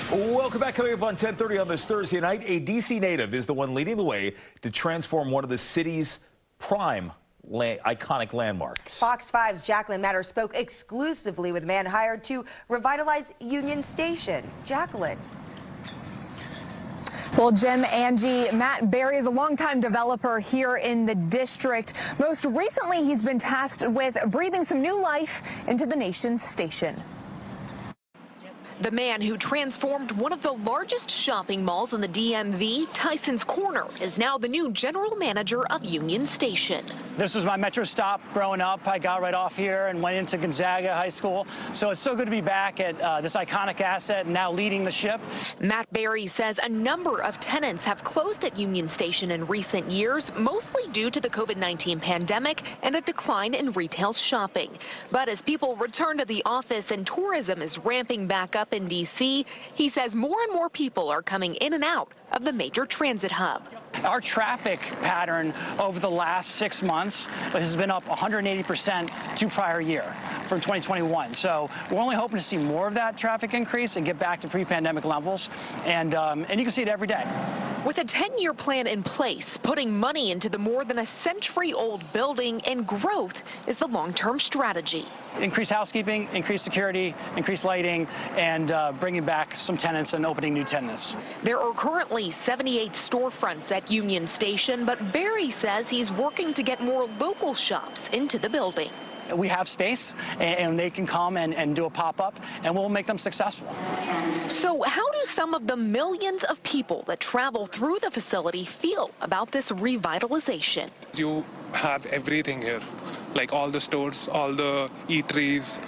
Welcome back. Coming up on 10:30 on this Thursday night, a D.C. native is the one leading the way to transform one of the city's prime iconic landmarks. Fox 5's Jacqueline Matter spoke exclusively with a man hired to revitalize Union Station. Jacqueline. Well, Jim, Angie, Matt Berry is a longtime developer here in the district. Most recently, he's been tasked with breathing some new life into the nation's station. The man who transformed one of the largest shopping malls in the DMV, Tyson's Corner, is now the new general manager of Union Station. This was my metro stop growing up. I got right off here and went into Gonzaga High School. So it's so good to be back at this iconic asset and now leading the ship. Matt Berry says a number of tenants have closed at Union Station in recent years, mostly due to the COVID-19 pandemic and a decline in retail shopping. But as people return to the office and tourism is ramping back up in D.C., he says more and more people are coming in and out of the major transit hub. Our traffic pattern over the last 6 months has been up 180% to prior year from 2021. So we're only hoping to see more of that traffic increase and get back to pre-pandemic levels. And you can see it every day. With a 10-year plan in place, putting money into the more than a century-old building and growth is the long-term strategy. Increased housekeeping, increased security, increased lighting, and bringing back some tenants and opening new tenants. There are currently 78 storefronts at Union Station, but Berry says he's working to get more local shops into the building. We have space, and they can come and do a pop-up, and we'll make them successful. So how do some of the millions of people that travel through the facility feel about this revitalization? You have everything here, like all the stores, all the eateries,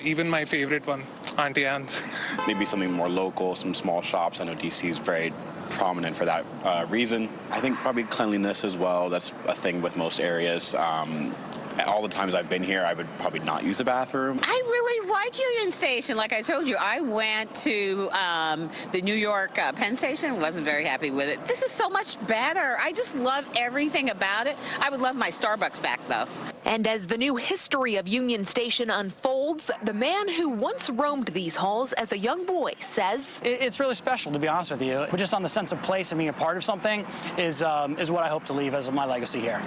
even my favorite one, Auntie Anne's. Maybe something more local, some small shops. I know DC is very prominent for that reason. I think probably cleanliness as well. That's a thing with most areas. All the times I've been here, I would probably not use the bathroom. I really like Union Station. Like I told you, I went to the New York Penn Station, wasn't very happy with it. This is so much better. I just love everything about it. I would love my Starbucks back, though. And as the new history of Union Station unfolds, the man who once roamed these halls as a young boy says, It's really special, to be honest with you. But just on the sense of place and being a part of something is what I hope to leave as my legacy here.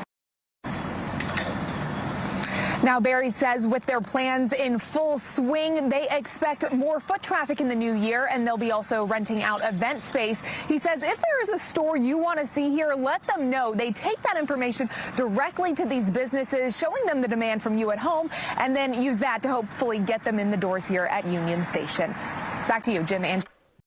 Now, Berry says with their plans in full swing, they expect more foot traffic in the new year, and they'll be also renting out event space. He says if there is a store you want to see here, let them know. They take that information directly to these businesses, showing them the demand from you at home, and then use that to hopefully get them in the doors here at Union Station. Back to you, Jim and